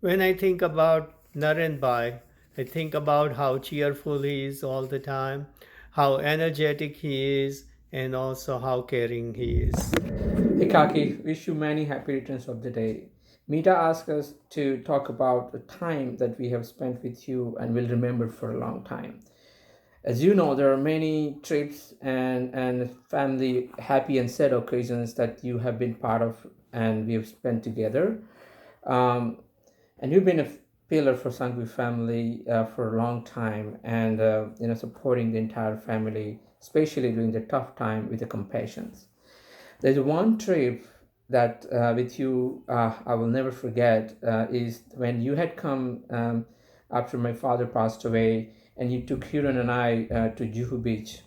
When I think about Naren Bhai, I think about how cheerful he is all the time, how energetic he is, and also how caring he is. Hey Kaki, wish you many happy returns of the day. Mita asked us to talk about a time that we have spent with you and will remember for a long time. As you know, there are many trips and family happy and sad occasions that you have been part of and we have spent together. Um, and you've been a pillar for Sanghvi family for a long time and supporting the entire family, especially during the tough time with the compassions. There's one trip that with you I will never forget is when you had come after my father passed away and you took Hiran and I to Juhu Beach.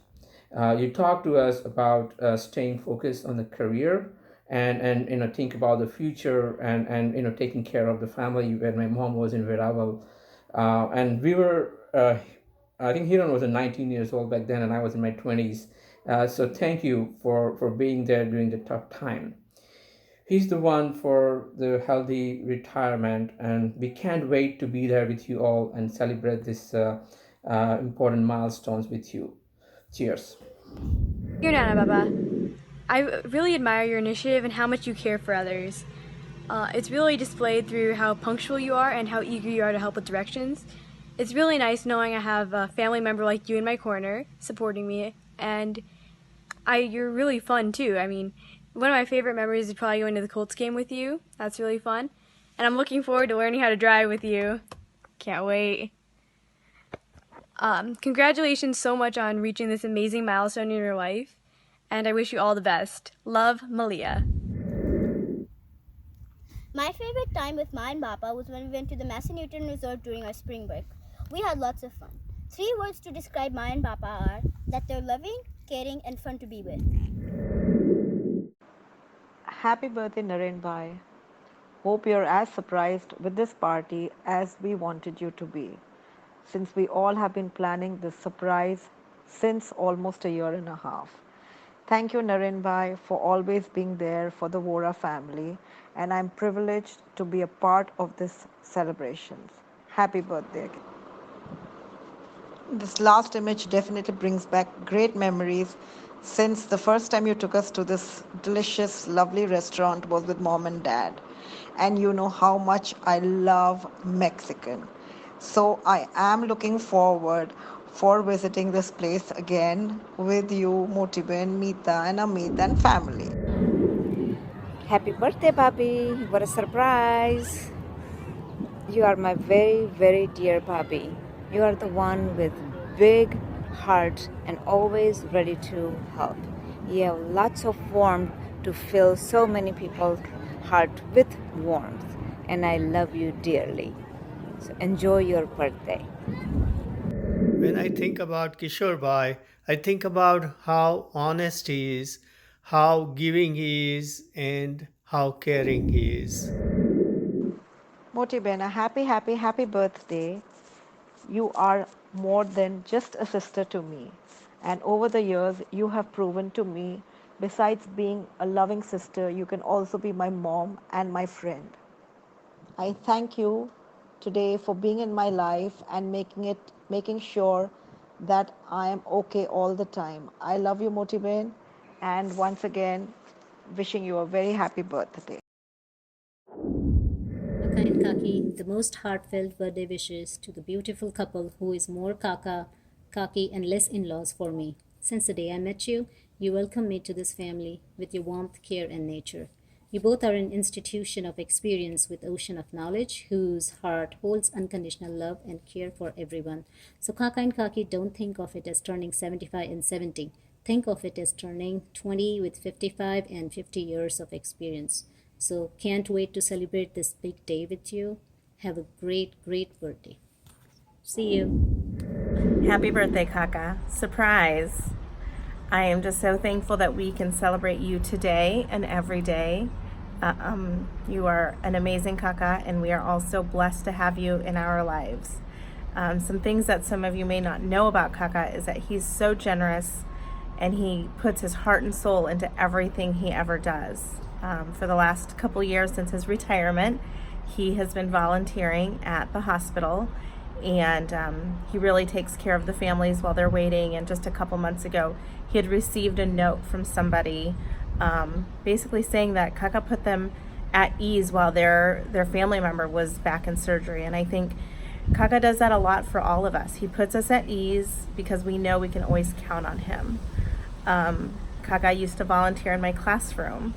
You talked to us about staying focused on the career and think about the future and taking care of the family when my mom was in Veraval. And we were I think Hiran was 19 years old back then and I was in my 20s. So thank you for being there during the tough time. He's the one for the healthy retirement, and we can't wait to be there with you all and celebrate this important milestones with you. Cheers. Your Nana Baba. I really admire your initiative and how much you care for others. It's really displayed through how punctual you are and how eager you are to help with directions. It's really nice knowing I have a family member like you in my corner supporting me, and you're really fun too. I mean, one of my favorite memories is probably going to the Colts game with you. That's really fun. And I'm looking forward to learning how to drive with you. Can't wait. Congratulations so much on reaching this amazing milestone in your life, and I wish you all the best. Love, Malia. My favorite time with Ma and Papa was when we went to the Massanutten Resort during our spring break. We had lots of fun. Three words to describe Ma and Papa are that they're loving, caring, and fun to be with. Happy birthday, Naren Bhai. Hope you're as surprised with this party as we wanted you to be, since we all have been planning this surprise since almost a year and a half. Thank you, Naren Bhai, for always being there for the Vora family, and I'm privileged to be a part of this celebrations. Happy birthday again. This last image definitely brings back great memories since the first time you took us to this delicious, lovely restaurant was with mom and dad. And you know how much I love Mexican. So I am looking forward for visiting this place again with you, Motiben, Meeta, and Amit and family. Happy birthday, Bobby. What a surprise. You are my very, very dear Bobby. You are the one with big heart and always ready to help. You have lots of warmth to fill so many people's heart with warmth. And I love you dearly. So enjoy your birthday. When I think about Kishore Bhai, I think about how honest he is, how giving he is, and how caring he is. Motiben, a happy, happy, happy birthday. You are more than just a sister to me. And over the years, you have proven to me, besides being a loving sister, you can also be my mom and my friend. I thank you today for being in my life and making sure that I am okay all the time. I love you, Motiben, and once again, wishing you a very happy birthday. Kaka and Kaki, the most heartfelt birthday wishes to the beautiful couple who is more Kaka, Kaki, and less in laws for me. Since the day I met you, you welcomed me to this family with your warmth, care, and nature. You both are an institution of experience with ocean of knowledge, whose heart holds unconditional love and care for everyone. So Kaka and Kaki, don't think of it as turning 75 and 70. Think of it as turning 20 with 55 and 50 years of experience. So can't wait to celebrate this big day with you. Have a great, great birthday. See you. Happy birthday, Kaka. Surprise. I am just so thankful that we can celebrate you today and every day. You are an amazing Kaka, and we are also blessed to have you in our lives. Some things that some of you may not know about Kaka is that he's so generous and he puts his heart and soul into everything he ever does. For the last couple years since his retirement, He has been volunteering at the hospital, and he really takes care of the families while they're waiting. And just a couple months ago, he had received a note from somebody basically saying that Kaka put them at ease while their family member was back in surgery. And I think Kaka does that a lot for all of us. He puts us at ease because we know we can always count on him. Kaka used to volunteer in my classroom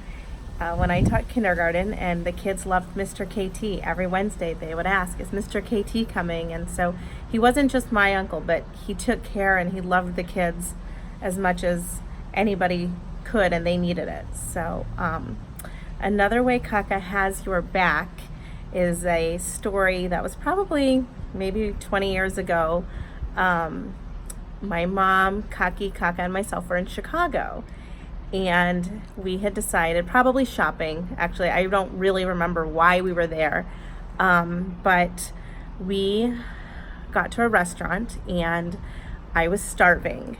when I taught kindergarten, and the kids loved Mr. KT. Every Wednesday they would ask, is Mr. KT coming? And so he wasn't just my uncle, but he took care and he loved the kids as much as anybody could, and they needed it. So another way Kaka has your back is a story that was probably maybe 20 years ago. My mom, Kaki, Kaka, and myself were in Chicago, and we had decided, probably shopping, actually, I don't really remember why we were there, but we got to a restaurant and I was starving,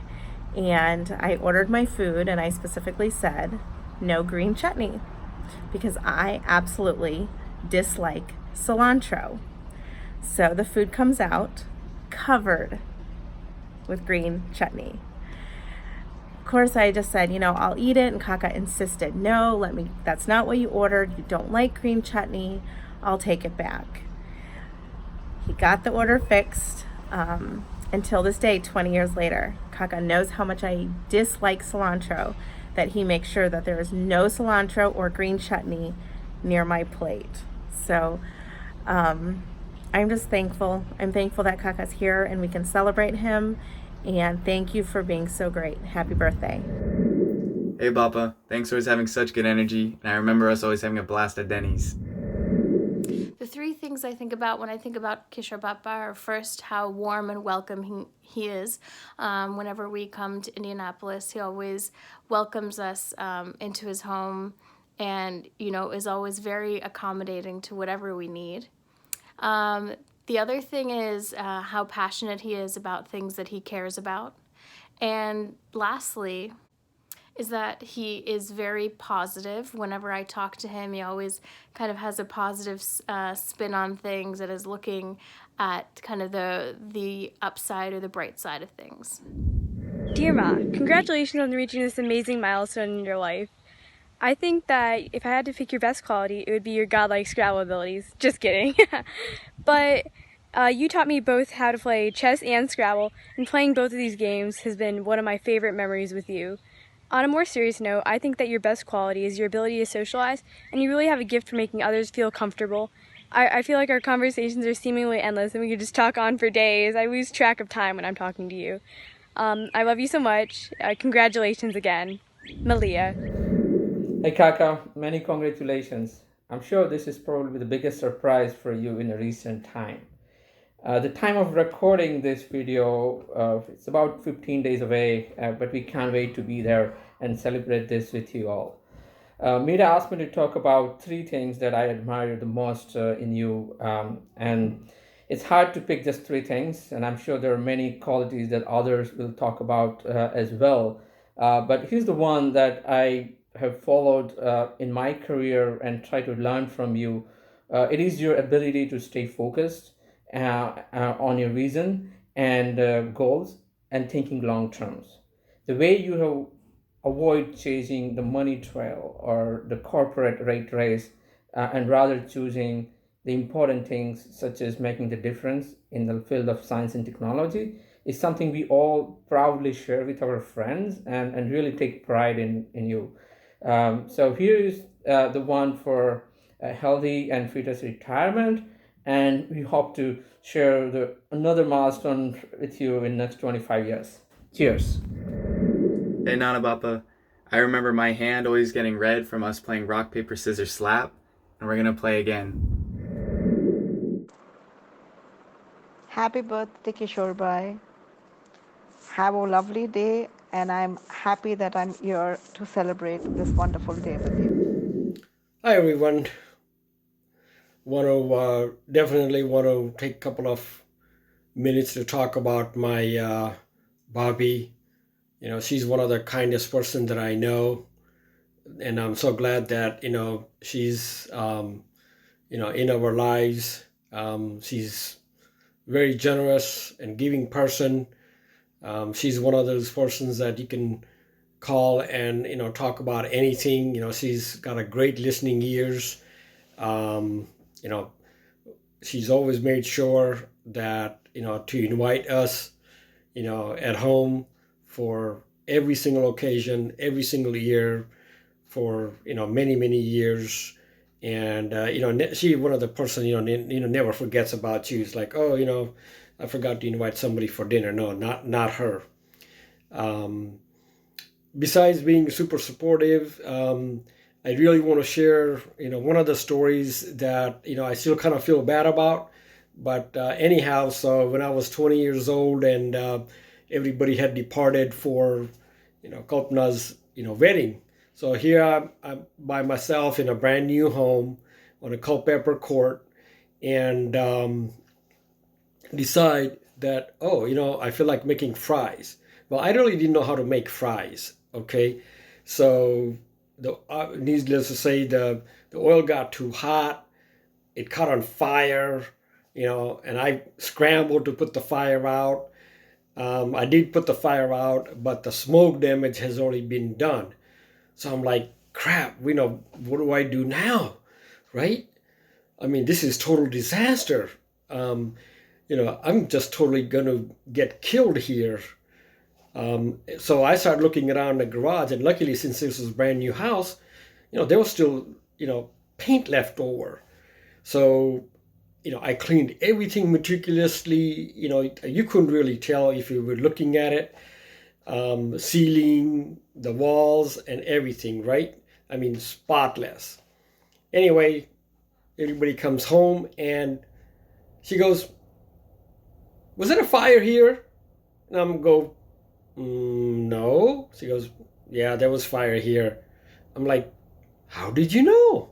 and I ordered my food, and I specifically said, no green chutney, because I absolutely dislike cilantro. So the food comes out covered with green chutney. Of course, I just said, I'll eat it, and Kaka insisted, no, that's not what you ordered. You don't like green chutney. I'll take it back. He got the order fixed. Until this day, 20 years later, Kaka knows how much I dislike cilantro, that he makes sure that there is no cilantro or green chutney near my plate. So I'm just thankful. I'm thankful that Kaka's here and we can celebrate him. And thank you for being so great. Happy birthday. Hey Papa, thanks for always having such good energy, and I remember us always having a blast at Denny's. The three things I think about when I think about Kishore Papa are, first, how warm and welcome he is. Whenever we come to Indianapolis, he always welcomes us into his home and, is always very accommodating to whatever we need. The other thing is how passionate he is about things that he cares about. And lastly, is that he is very positive. Whenever I talk to him, he always kind of has a positive spin on things and is looking at kind of the upside or the bright side of things. Dear Ma, congratulations on reaching this amazing milestone in your life. I think that if I had to pick your best quality, it would be your godlike Scrabble abilities. Just kidding. But you taught me both how to play chess and Scrabble, and playing both of these games has been one of my favorite memories with you. On a more serious note, I think that your best quality is your ability to socialize, and you really have a gift for making others feel comfortable. I feel like our conversations are seemingly endless, and we could just talk on for days. I lose track of time when I'm talking to you. I love you so much. Congratulations again. Malia. Hey Kaka, many congratulations. I'm sure this is probably the biggest surprise for you in a recent time. The time of recording this video, it's about 15 days away, but we can't wait to be there and celebrate this with you all. Mira asked me to talk about three things that I admire the most in you, and it's hard to pick just three things, and I'm sure there are many qualities that others will talk about as well. But here's the one that I have followed in my career and try to learn from you. It is your ability to stay focused on your vision and goals and thinking long terms. The way you have avoid chasing the money trail or the corporate rate race and rather choosing the important things such as making the difference in the field of science and technology is something we all proudly share with our friends and really take pride in you. So here is the one for a healthy and fetus retirement, and we hope to share another milestone with you in next 25 years. Cheers. Hey Nana Papa, I remember my hand always getting red from us playing rock, paper, scissors, slap, and we're gonna play again. Happy birthday, Kishore Bhai. Have a lovely day, and I'm happy that I'm here to celebrate this wonderful day with you. Hi everyone. Definitely want to take a couple of minutes to talk about my Bobby. She's one of the kindest person that I know, and I'm so glad that she's in our lives. She's very generous and giving person. She's one of those persons that you can call and talk about anything. She's got a great listening ears. Um, you know, she's always made sure that to invite us at home for every single occasion, every single year, for many years. And she one of the person never forgets about you. It's like, oh, I forgot to invite somebody for dinner. No, not her. um, Besides being super supportive, I really want to share one of the stories that I still kind of feel bad about. But anyhow, so when I was 20 years old and everybody had departed for Kalpana's wedding. So here I'm by myself in a brand new home on a Culpeper court, and decide that, oh, I feel like making fries. Well, I really didn't know how to make fries. Okay, so needless to say, the oil got too hot. It caught on fire, and I scrambled to put the fire out. I did put the fire out, but the smoke damage has already been done. So I'm like, crap, what do I do now? Right? I mean, this is total disaster. I'm just totally going to get killed here. So I started looking around the garage, and luckily, since this was a brand new house, there was still, paint left over. So, I cleaned everything meticulously. You couldn't really tell if you were looking at it. Ceiling, the walls, and everything, right? I mean, spotless. Anyway, everybody comes home, and she goes, "Was there a fire here?" And I'm go, "No." She goes, "Yeah, there was fire here." I'm like, "How did you know?"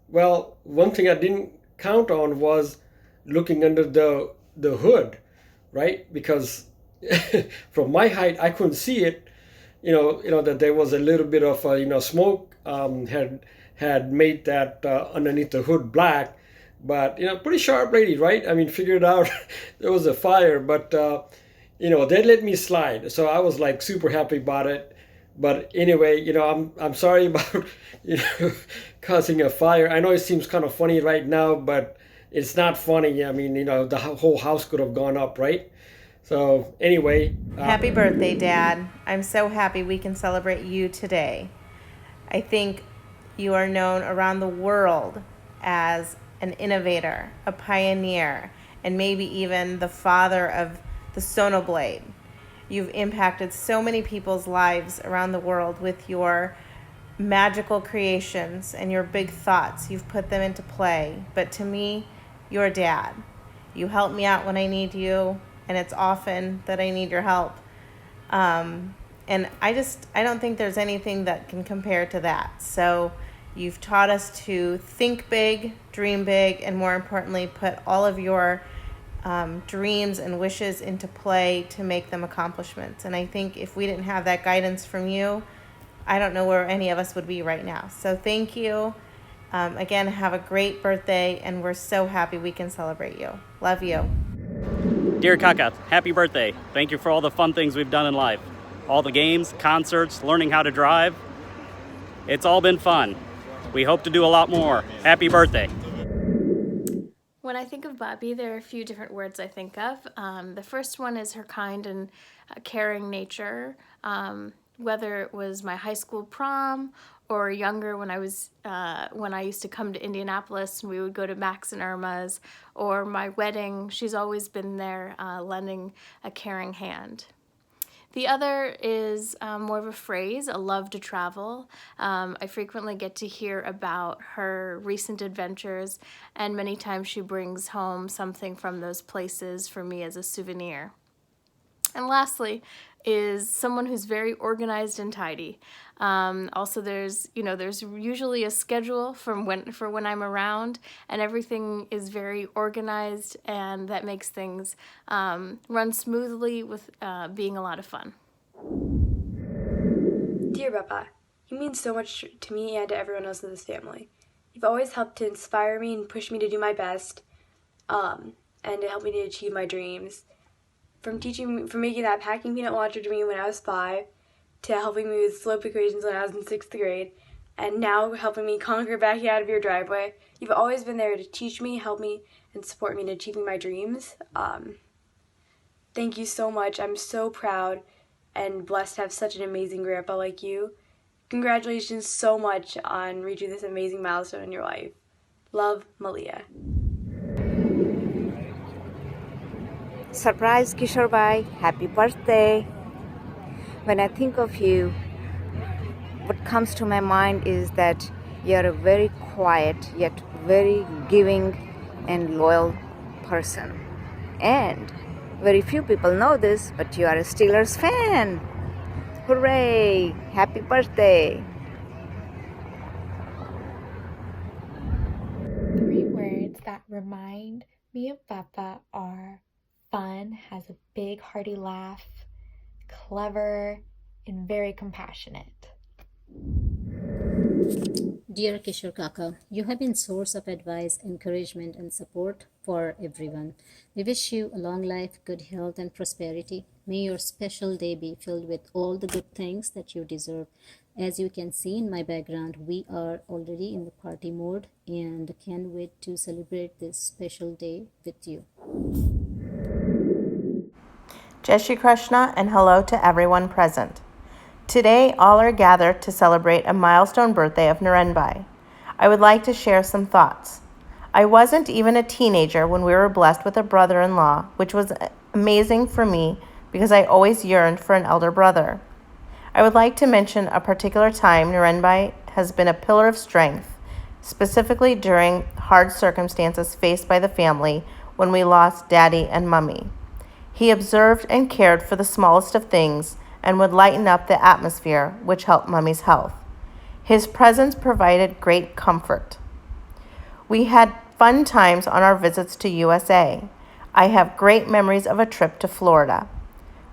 Well, one thing I didn't count on was looking under the hood, right? Because from my height, I couldn't see it. That there was a little bit of smoke had made that underneath the hood black. But pretty sharp lady, right? I mean, figured out there was a fire, but they let me slide. So I was like super happy about it. But anyway, I'm sorry about causing a fire. I know it seems kind of funny right now, but it's not funny. I mean, the whole house could have gone up, right? So anyway, Happy birthday, Dad. I'm so happy we can celebrate you today. I think you are known around the world as an innovator, a pioneer, and maybe even the father of the sonoblade. You've impacted so many people's lives around the world with your magical creations and your big thoughts. You've put them into play. But to me, you're Dad. You help me out when I need you, and it's often that I need your help. And I don't think there's anything that can compare to that. So you've taught us to think big, dream big, and more importantly, put all of your dreams and wishes into play to make them accomplishments. And I think if we didn't have that guidance from you, I don't know where any of us would be right now. So thank you. Again, have a great birthday, and we're so happy we can celebrate you. Love you. Dear Kaka, happy birthday. Thank you for all the fun things we've done in life. All the games, concerts, learning how to drive. It's all been fun. We hope to do a lot more. Happy birthday. When I think of Bobby, there are a few different words I think of. The first one is her kind and caring nature. Whether it was my high school prom or younger when I used to come to Indianapolis and we would go to Max and Irma's, or my wedding, she's always been there lending a caring hand. The other is more of a phrase, a love to travel. I frequently get to hear about her recent adventures, and many times she brings home something from those places for me as a souvenir. And lastly is someone who's very organized and tidy. Also, there's usually a schedule for when I'm around, and everything is very organized, and that makes things run smoothly with being a lot of fun. Dear Papa, you mean so much to me and to everyone else in this family. You've always helped to inspire me and push me to do my best, and to help me to achieve my dreams. From making that packing peanut launcher to me when I was 5, to helping me with slope equations when I was in 6th grade, and now helping me conquer backing out of your driveway. You've always been there to teach me, help me, and support me in achieving my dreams. Thank you so much. I'm so proud and blessed to have such an amazing grandpa like you. Congratulations so much on reaching this amazing milestone in your life. Love, Malia. Surprise, Kishore Bhai, happy birthday. When I think of you, what comes to my mind is that you're a very quiet yet very giving and loyal person. And very few people know this, but you are a Steelers fan. Hooray! Happy birthday! 3 words that remind me of Papa are fun, has a big hearty laugh, clever, and very compassionate. Dear Kishore Kaka, you have been source of advice, encouragement, and support for everyone. We wish you a long life, good health, and prosperity. May your special day be filled with all the good things that you deserve. As you can see in my background, we are already in the party mode and can't wait to celebrate this special day with you. Jai Shri Krishna and hello to everyone present. Today, all are gathered to celebrate a milestone birthday of Narenbai. I would like to share some thoughts. I wasn't even a teenager when we were blessed with a brother-in-law, which was amazing for me because I always yearned for an elder brother. I would like to mention a particular time Narenbai has been a pillar of strength, specifically during hard circumstances faced by the family when we lost Daddy and Mummy. He observed and cared for the smallest of things and would lighten up the atmosphere, which helped Mummy's health. His presence provided great comfort. We had fun times on our visits to USA. I have great memories of a trip to Florida.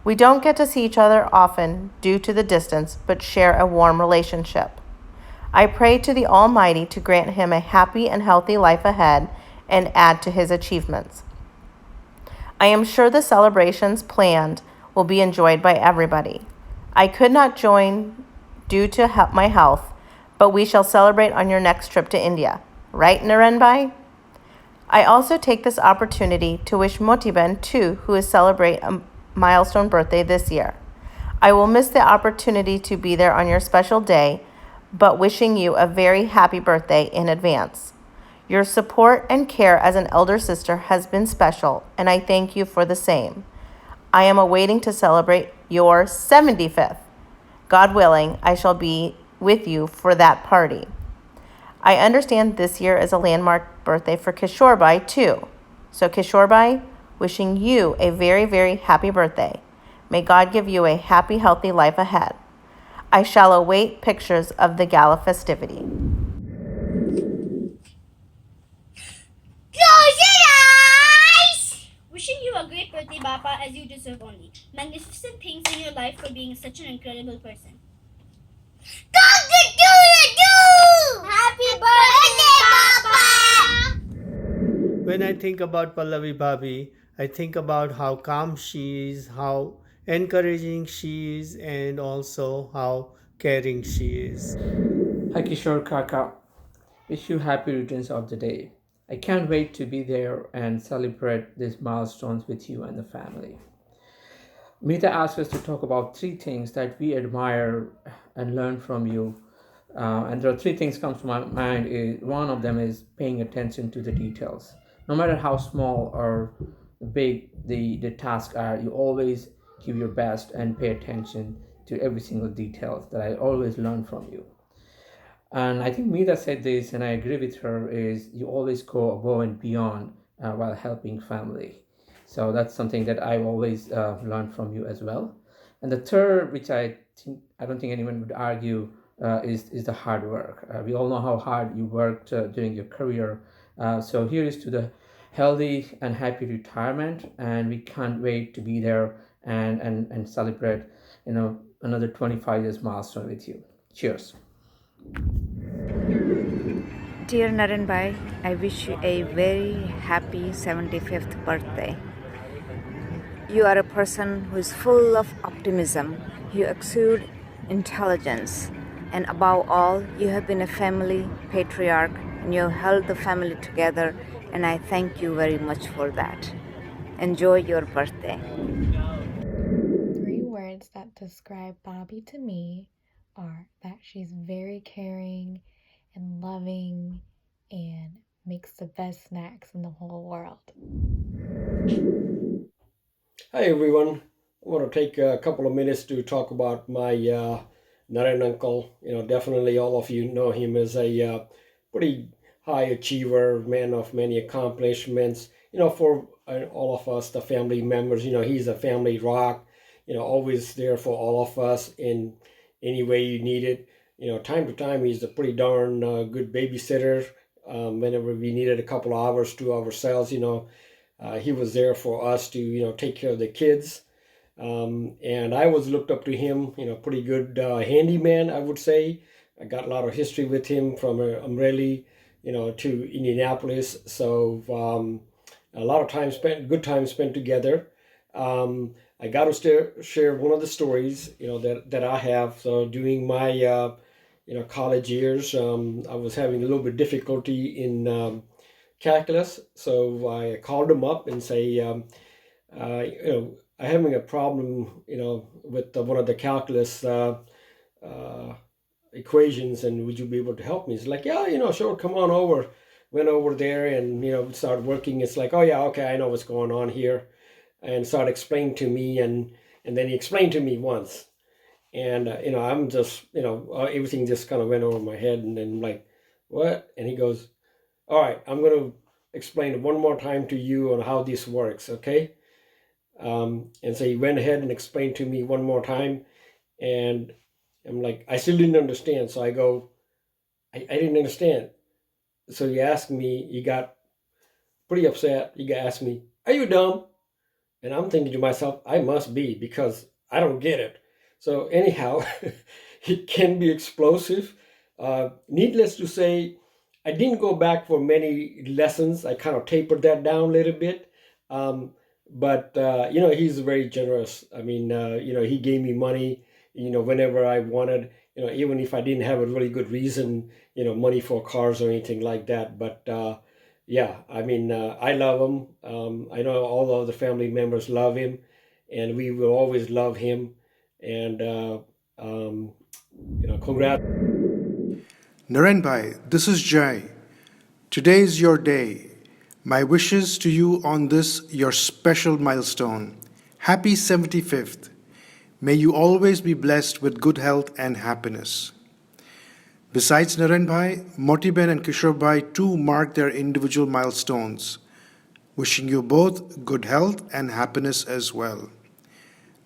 We don't get to see each other often due to the distance, but share a warm relationship. I pray to the Almighty to grant him a happy and healthy life ahead and add to his achievements. I am sure the celebrations planned will be enjoyed by everybody. I could not join due to my health, but we shall celebrate on your next trip to India. Right, Narenbai? I also take this opportunity to wish Motiben too, who is celebrating a milestone birthday this year. I will miss the opportunity to be there on your special day, but wishing you a very happy birthday in advance. Your support and care as an elder sister has been special, and I thank you for the same. I am awaiting to celebrate your 75th. God willing, I shall be with you for that party. I understand this year is a landmark birthday for Kishore Bhai too. So Kishore Bhai, wishing you a very, very happy birthday. May God give you a happy, healthy life ahead. I shall await pictures of the gala festivity. Close your eyes! Wishing you a great birthday, Bappa, as you deserve only. Magnificent things in your life for being such an incredible person. Happy birthday, Bappa! When I think about Pallavi Bhabi, I think about how calm she is, how encouraging she is, and also how caring she is. Hi Kishore Kaka, wish you happy returns of the day. I can't wait to be there and celebrate these milestones with you and the family. Mita asked us to talk about 3 things that we admire and learn from you. And there are 3 things comes to my mind. One of them is paying attention to the details. No matter how small or big the tasks are, you always give your best and pay attention to every single detail that I always learn from you. And I think Mita said this, and I agree with her, is you always go above and beyond while helping family. So that's something that I've always learned from you as well. And the third, which I don't think anyone would argue, is the hard work. We all know how hard you worked during your career. So here is to the healthy and happy retirement, and we can't wait to be there and celebrate, another 25 years milestone with you. Cheers. Dear Naren Bhai, I wish you a very happy 75th birthday. You are a person who is full of optimism. You exude intelligence. And above all, you have been a family patriarch and you have held the family together. And I thank you very much for that. Enjoy your birthday. 3 words that describe Bobby to me are that she's very caring and loving and makes the best snacks in the whole world. Hi everyone. I want to take a couple of minutes to talk about my Naren uncle. Definitely all of you know him as a pretty high achiever, man of many accomplishments. For all of us, the family members, he's a family rock. Always there for all of us in any way you need it. Time to time, he's a pretty darn good babysitter. Whenever we needed a couple of hours to ourselves, he was there for us to take care of the kids, and I was looked up to him. Pretty good handyman, I would say. I got a lot of history with him from Umreli, to Indianapolis. So a lot of good time spent together. I got to share one of the stories that I have. So during my college years, I was having a little bit difficulty in calculus. So I called him up and say, I'm having a problem, with one of the calculus equations, and would you be able to help me? He's like, yeah, sure, come on over. Went over there and, started working. It's like, oh yeah, okay, I know what's going on here. And started explaining to me, and then he explained to me once. And, I'm just, everything just kind of went over my head, and then like, what? And he goes, all right, I'm going to explain it one more time to you on how this works, okay? And so he went ahead and explained to me one more time, and I'm like, I still didn't understand. So I go, I didn't understand. So he got pretty upset. He asked me, are you dumb? And I'm thinking to myself, I must be, because I don't get it. So anyhow, it can be explosive. Needless to say, I didn't go back for many lessons. I kind of tapered that down a little bit. But he's very generous. I mean, he gave me money, whenever I wanted, even if I didn't have a really good reason, money for cars or anything like that. But yeah, I mean, I love him. I know all of the family members love him, and we will always love him. And, congrats. Naren Bhai, this is Jai. Today is your day. My wishes to you on this, your special milestone. Happy 75th. May you always be blessed with good health and happiness. Besides Naren Bhai, Motiben and Kishor Bhai too mark their individual milestones. Wishing you both good health and happiness as well.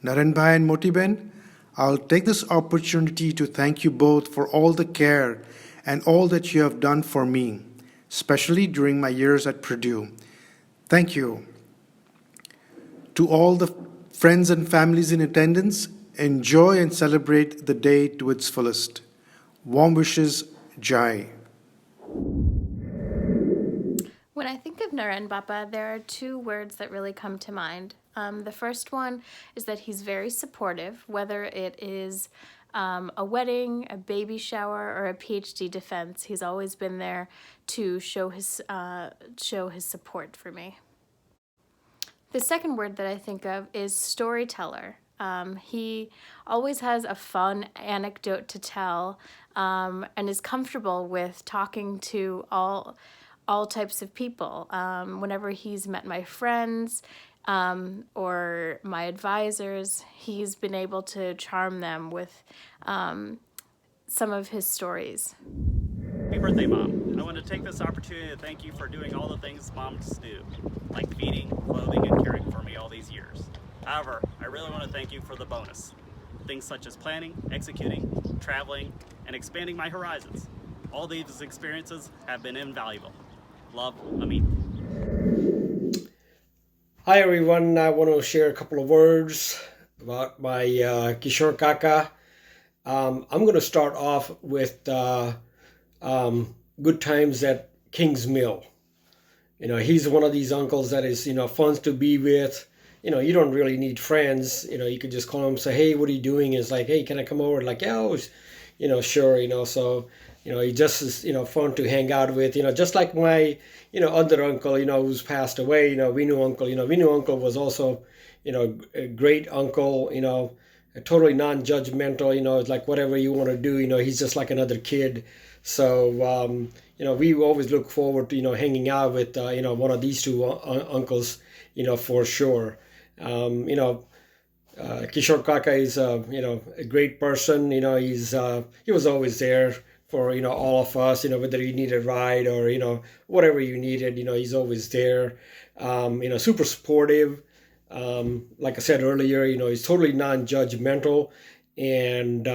Naren Bhai and Motiben, I'll take this opportunity to thank you both for all the care and all that you have done for me, especially during my years at Purdue. Thank you. To all the friends and families in attendance, enjoy and celebrate the day to its fullest. Warm wishes, Jai. When I think of Naren Bappa, there are 2 words that really come to mind. The first one is that he's very supportive, whether it is a wedding, a baby shower, or a PhD defense. He's always been there to show his support for me. The second word that I think of is storyteller. He always has a fun anecdote to tell, and is comfortable with talking to all types of people. Whenever he's met my friends or my advisors, he's been able to charm them with some of his stories. Happy birthday, Mom. I want to take this opportunity to thank you for doing all the things moms do, like feeding, clothing, and caring for me all these years. However, I really want to thank you for the bonus. Things such as planning, executing, traveling, and expanding my horizons. All these experiences have been invaluable. Love, Amit. Hi everyone, I want to share a couple of words about my Kishore Kaka. I'm going to start off with good times at King's Mill. He's one of these uncles that is, fun to be with. You don't really need friends. You could just call him and say, hey, what are you doing? It's like, hey, can I come over? Like, yeah, sure. So, he just is, fun to hang out with, just like my, other uncle, who's passed away, Vinu uncle. Vinu uncle was also, a great uncle, totally non-judgmental, it's like whatever you want to do, he's just like another kid. So, we always look forward to, hanging out with, one of these two uncles, for sure. Kishor Kaka is, a great person. He was always there for, all of us, whether you need a ride or, whatever you needed, he's always there. Super supportive. Like I said earlier, he's totally non-judgmental. And,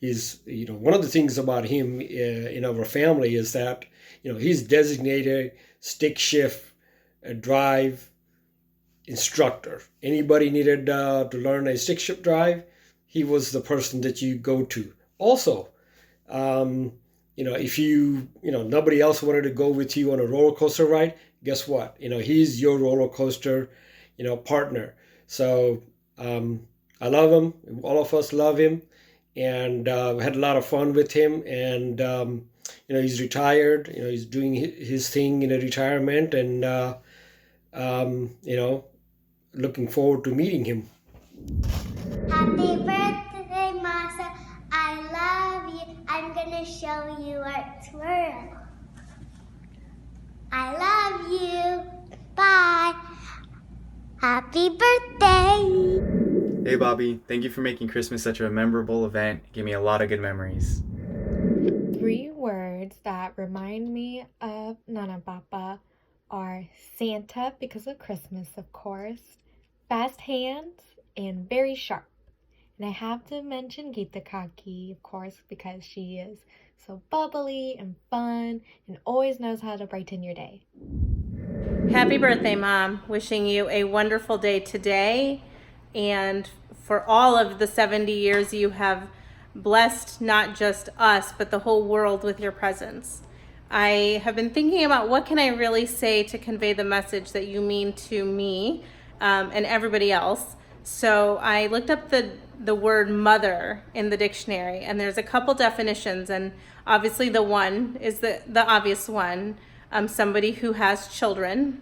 he's one of the things about him in our family is that, he's designated stick shift drive instructor. Anybody needed to learn a stick shift drive, he was the person that you go to. Also, if nobody else wanted to go with you on a roller coaster ride, guess what? He's your roller coaster, partner. So I love him. All of us love him, and we had a lot of fun with him. And he's retired. He's doing his thing in a retirement, and looking forward to meeting him. Happy birthday, Masa. I love you. I'm gonna show you our twirl. I love you. Bye. Happy birthday. Hey Bobby, thank you for making Christmas such a memorable event. It gave me a lot of good memories. 3 words that remind me of Nana Papa are Santa, because of Christmas, of course, fast hands, and very sharp. And I have to mention Gita Kaki, of course, because she is so bubbly and fun and always knows how to brighten your day. Happy birthday, Mom. Wishing you a wonderful day today and for all of the 70 years you have blessed not just us, but the whole world with your presence. I have been thinking about what can I really say to convey the message that you mean to me and everybody else. So I looked up the word mother in the dictionary, and there's a couple definitions, and obviously the one is the obvious one, somebody who has children.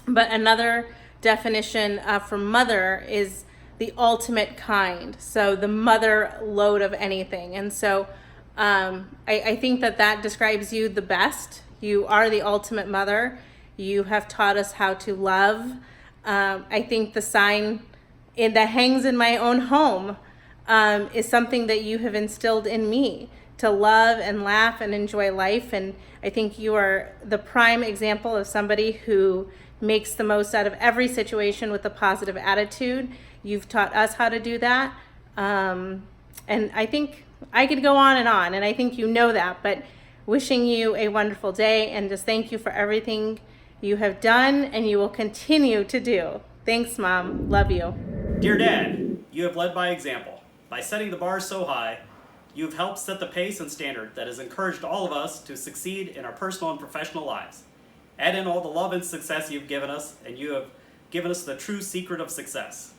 But another definition for mother is the ultimate kind, so the mother load of anything. And so I think that describes you the best. You are the ultimate mother. You have taught us how to love. I think the sign that hangs in my own home is something that you have instilled in me, to love and laugh and enjoy life. And I think you are the prime example of somebody who makes the most out of every situation with a positive attitude. You've taught us how to do that. And I think I could go on, and I think you know that, but wishing you a wonderful day, and just thank you for everything you have done and you will continue to do. Thanks, Mom. Love you. Dear Dad, you have led by example. By setting the bar so high, you have helped set the pace and standard that has encouraged all of us to succeed in our personal and professional lives. Add in all the love and success you've given us, and you have given us the true secret of success.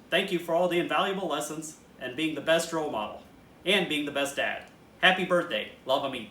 Thank you for all the invaluable lessons and being the best role model and being the best dad. Happy birthday. Love, Amit.